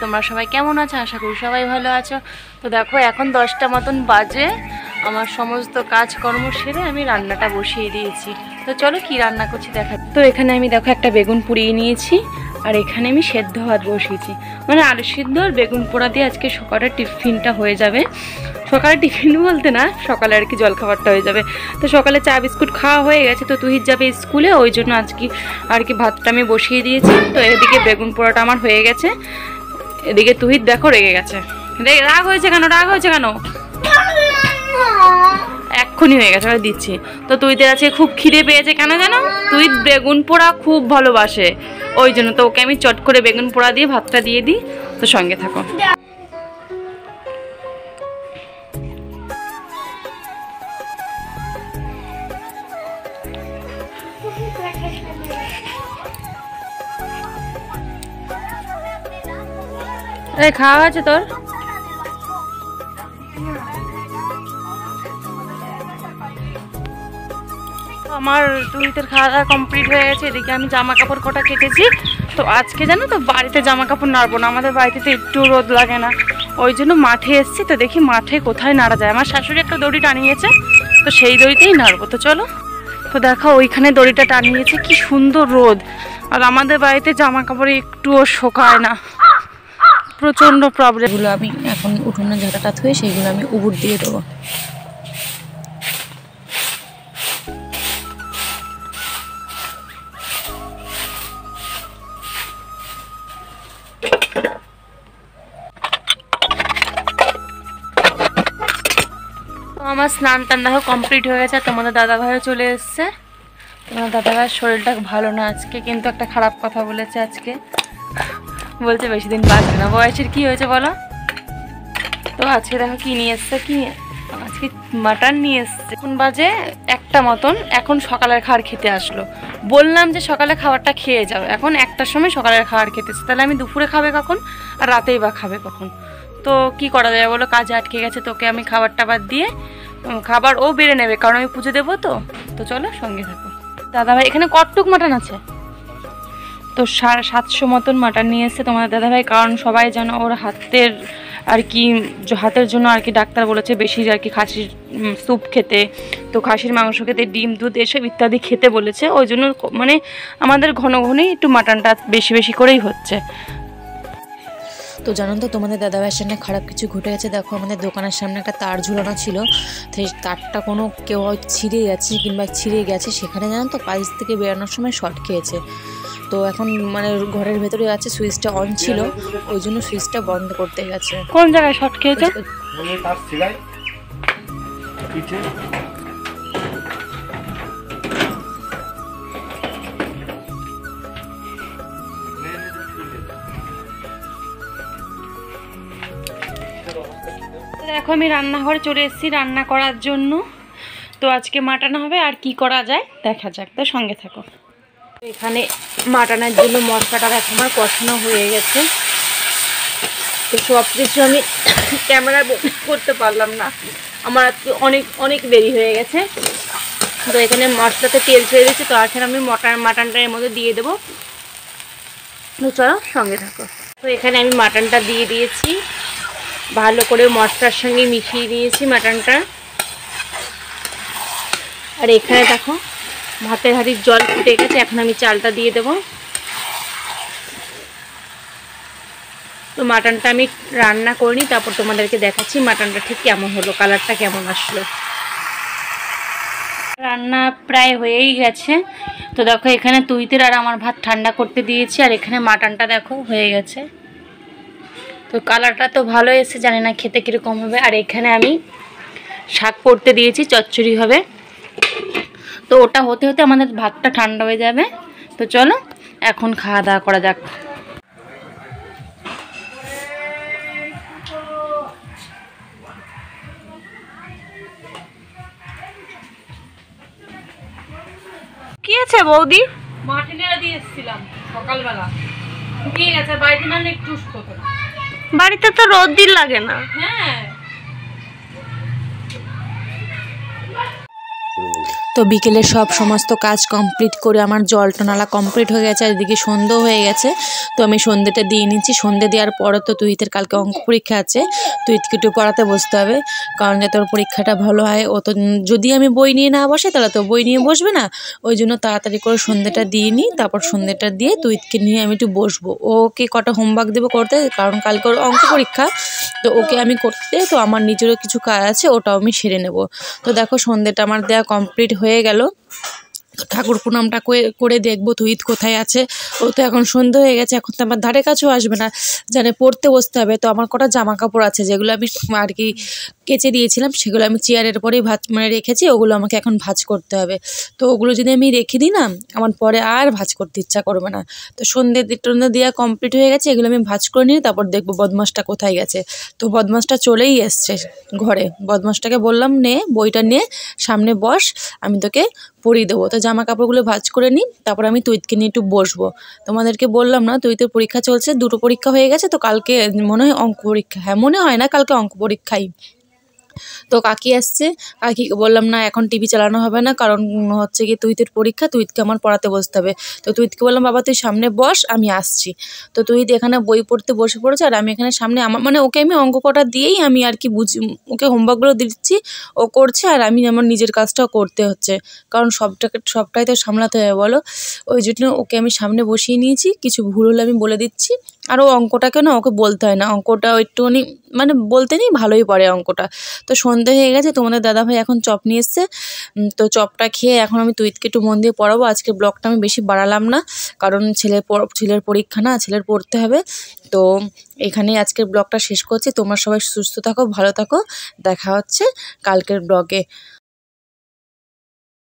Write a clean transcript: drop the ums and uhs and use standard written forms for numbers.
তোমরা সবাই কেমন আছো? আশা করি সবাই ভালো আছো। তো দেখো এখন 10টা মতন বাজে, আমার সমস্ত কাজকর্ম সেরে আমি রান্নাটা বসিয়ে দিয়েছি। তো চলো কি রান্না করছি দেখা। তো এখানে আমি দেখো একটা বেগুন পুড়িয়ে নিয়েছি, আর এখানে আমি সেদ্ধ ভাত বসিয়েছি, মানে আলু সিদ্ধ আর বেগুন পোড়া দিয়ে আজকে সকালের টিফিনটা হয়ে যাবে। সকালে টিফিন বলতে না, সকালে আর কি জলখাবারটা হয়ে যাবে। তো সকালে চা বিস্কুট খাওয়া হয়ে গেছে, তো তুহিত যাবে স্কুলে, ওই জন্য আজকে আর কি ভাতটা আমি বসিয়ে দিয়েছি। তো এদিকে বেগুন পোড়াটা আমার হয়ে গেছে, এদিকে তুহিত দেখো রেগে গেছে। রাগ হয়েছে কেন? রাগ হয়েছে কেন? এক্ষুনি হয়ে গেছে, দিচ্ছি। তো তুহিতের আজকে খুব খিদে পেয়েছে, কেন জানো? তুহিত বেগুন পোড়া খুব ভালোবাসে, ওই জন্য তো ওকে আমি চট করে বেগুন পোড়া দিয়ে ভাতটা দিয়ে দিই। তো সঙ্গে থাকো। এই খাওয়া আছে তোর? আমার তুহিতের খাওয়া দাওয়া কমপ্লিট হয়ে গেছে। এদিকে আমি জামা কাপড় কটা কেটেছি। তো আজকে জানো তো বাড়িতে জামা কাপড় নাড়বো না, আমাদের বাড়িতে তো একটু রোদ লাগে না, ওই জন্য মাঠে এসছি। তো দেখি মাঠে কোথায় নাড়া যায়। আমার শাশুড়ি একটা দড়ি টানিয়েছে, তো সেই দড়িতেই নাড়বো। তো চলো। তো দেখো ওইখানে দড়িটা টানিয়েছে, কি সুন্দর রোদ, আর আমাদের বাড়িতে জামা কাপড় একটুও শোকায় না, প্রচণ্ড প্রবলেম। এগুলো আমি এখন উঠোনে ঝাঁটাটা থুয়ে সেইগুলো আমি উবুর দিয়ে দেবো। আমার স্নান টান দেখো কমপ্লিট হয়ে গেছে, তোমাদের দাদাভাইও চলে এসছে। তোমার দাদাভাইয়ের শরীরটা ভালো না আজকে, কিন্তু একটা খারাপ কথা বলেছে আজকে, বলছে বেশি দিন বাঁচবে না। বয়সের কি হয়েছে বলো? তো আজকে দেখো কি নিয়ে এসছে, কি আজকে মাটন নিয়ে এসছে। এখন বাজে 1টা মতন, এখন সকালের খাবার খেতে আসলো। বললাম যে সকালে খাবারটা খেয়ে যাও, এখন 1টার সময় সকালের খাবার খেতেছে, তাহলে আমি দুপুরে খাবে কখন আর রাতেই বা খাবে কখন? তো কি করা যায় বলো, কাজে আটকে গেছে। তোকে আমি খাবারটা বাদ দিয়ে খাবার ও বেড়ে নেবে, কারণ আমি পুজো দেবো। তো চলো সঙ্গে থাকো। দাদাভাই এখানে কতটুক মাটন আছে? তো 750 মতন মাটন নিয়ে এসছে তোমাদের দাদাভাই, কারণ সবাই যেন ওর হাতের আর কি, হাতের জন্য আর কি ডাক্তার বলেছে বেশি আর কি খাসির স্যুপ খেতে, তো খাসির মাংস খেতে, ডিম দুধ এসব ইত্যাদি খেতে বলেছে। ওই জন্য মানে আমাদের ঘন ঘনই একটু মাটনটা বেশি বেশি করেই হচ্ছে। তো জানো তো তোমাদের দাদাভাইয়ের সামনে খারাপ কিছু ঘটে গেছে। দেখো আমাদের দোকানের সামনে একটা তার ঝুলানো ছিল, সেই তারটা কেউ হয়তো ছিঁড়ে যাচ্ছে কিংবা ছিঁড়ে গেছে, সেখানে জানো তো পাইস থেকে বেরোনোর সময় শর্ট খেয়েছে। তো এখন মানে ঘরের ভেতরে আছে, সুইচটা অন ছিল, ওই জন্য সুইচটা বন্ধ করতে গেছে। কোন জায়গায় শর্ট খেয়েছে? দেখো আমি রান্নাঘরে চলে এসেছি রান্না করার জন্য। তো আজকে মাটন হবে, আর কি করা যায় দেখা যাক। তো সঙ্গে থাকো। এখানে মাটনের জন্য মশলাটা আমার কষানো হয়ে গেছে। তো সব কিছু আমি ক্যামেরায় করতে পারলাম না, আমার আজকে অনেক দেরি হয়ে গেছে। তো এখানে মশলাতে তেল ছেড়ে দিচ্ছি। তো এখন আমি মাটনটা এর মধ্যে দিয়ে দেবো। তো চলো সঙ্গে থাকো। তো এখানে আমি মাটনটা দিয়ে দিয়েছি, ভালো করে মশলার সঙ্গে মিশিয়ে দিয়েছি মাটনটা। আর এখানে দেখো ভাতের হাঁড়ির জল ফুটে গেছে, এখন আমি চালটা দিয়ে দেবো। তো মাটনটা আমি রান্না করিনি, তারপর তোমাদেরকে দেখাচ্ছি মাটনটা ঠিক কেমন হলো, কালারটা কেমন আসলো। রান্না প্রায় হয়েই গেছে। তো দেখো এখানে তুহিতের আর আমার ভাত ঠান্ডা করতে দিয়েছি, আর এখানে মাটনটা দেখো হয়ে গেছে। তো কালারটা তো ভালো এসে, জানি না খেতে কীরকম হবে। আর এখানে আমি শাক করতে দিয়েছি, চচ্চড়ি হবে। তো ওটা হতে হতে আমাদের ভাতটা ঠান্ডা হয়ে যাবে। তো চলো এখন খাওয়া দাওয়া করা যাক। কি আছে বৌদি? মাটি নেড়ে দিয়ে এসেছিলাম সকালবেলা, শুকিয়ে গেছে, বাড়িতে নাহলে একটু শুকোতো না। বাড়িতে তো রোদ দিন লাগে না। হ্যাঁ তো বিকেলে সমস্ত কাজ কমপ্লিট করে আমার জলটা নালা কমপ্লিট হয়ে গেছে, আর এদিকে সন্ধ্যেও হয়ে গেছে। তো আমি সন্ধ্যেটা দিয়ে নিচ্ছি। সন্ধ্যে দেওয়ার পরে তো তুহিতের কালকে অঙ্ক পরীক্ষা আছে, তুহিতকে একটু পড়াতে বসতে হবে, কারণ যাতে ওর পরীক্ষাটা ভালো হয়। ও তো যদি আমি বই নিয়ে না বসে তাহলে তো বই নিয়ে বসবে না, ওই জন্য তাড়াতাড়ি করে সন্ধ্যেটা দিয়ে নিই। তারপর সন্ধ্যেটা দিয়ে তুহিতকে নিয়ে আমি একটু বসবো, ওকে কটা হোমওয়ার্ক দেবো করতে, কারণ কালকে ওর অঙ্ক পরীক্ষা। তো ওকে আমি করতে, তো আমার নিজেরও কিছু কাজ আছে, ওটাও আমি সেরে নেব। তো দেখো সন্ধ্যেটা আমার দেওয়া কমপ্লিট হয়ে গেল। তো ঠাকুর প্রণামটা করে দেখবো তুহিত কোথায় আছে। ও তো এখন সন্ধ্যে হয়ে গেছে, এখন তো আমার ধারে কাছেও আসবে না, জানে পড়তে বসতে হবে। তো আমার কটা জামা কাপড় আছে যেগুলো আমি আর কি কেচে দিয়েছিলাম, সেগুলো আমি চেয়ারের পরেই রেখেছি, ওগুলো আমাকে এখন ভাঁজ করতে হবে। তো ওগুলো যদি আমি রেখে দিই না, আমার পরে আর ভাঁজ করতে ইচ্ছা করবে না। তো সন্ধ্যে দেওয়া কমপ্লিট হয়ে গেছে, এগুলো আমি ভাঁজ করে নিই, তারপর দেখবো বদমাসটা কোথায় গেছে। তো বদমাসটা চলেই এসছে ঘরে। বদমাসটাকে বললাম, নে বইটা নিয়ে সামনে বস, আমি তোকে পরিয়ে দেবো। তো জামা কাপড়গুলো ভাঁজ করে নিই, তারপর আমি তুহিতকে নিয়ে একটু বসবো। তোমাদেরকে বললাম না, তুহিতের পরীক্ষা চলছে, 2টো পরীক্ষা হয়ে গেছে। তো কালকে মনে হয় অঙ্ক পরীক্ষা, হ্যাঁ মনে হয় না, কালকে অঙ্ক পরীক্ষাই। তো কাকি আসছে, কাকিকে বললাম না এখন টিভি চালানো হবে না, কারণ হচ্ছে কি তুহিতের পরীক্ষা, তুহিতকে আমার পড়াতে বসতে হবে। তো তুহিতকে বললাম, বাবা তুই সামনে বস, আমি আসছি। তো তুহিত এখানে বই পড়তে বসে পড়েছে, আর আমি এখানে সামনে আমার ওকে আমি অঙ্ক কটা দিয়েই আমি আর কি ওকে হোমওয়ার্কগুলো দিচ্ছি, ও করছে, আর আমি আমার নিজের কাজটাও করতে হচ্ছে, কারণ সবটাই তো সামলাতে হবে বলো। ওই জন্য ওকে আমি সামনে বসিয়ে নিয়েছি, কিছু ভুল হলে আমি বলে দিচ্ছি। আর ও অঙ্কটাকে না ওকে বলতে হয় না, অঙ্কটা একটুখানি বলতে নেই, ভালোই পারে অঙ্কটা। তো সন্ধে হয়ে গেছে, তোমাদের দাদাভাই এখন চপ নিয়ে এসছে। তো চপটা খেয়ে এখন আমি তুহিতকে একটু মন দিয়ে পড়াবো। আজকে ব্লগটা আমি বেশি বাড়ালাম না, কারণ ছেলের পরীক্ষা না, ছেলের পড়তে হবে। তো এখানেই আজকের ব্লগটা শেষ করছি। তোমরা সবাই সুস্থ থাকো, ভালো থাকো, দেখা হচ্ছে কালকের ব্লগে।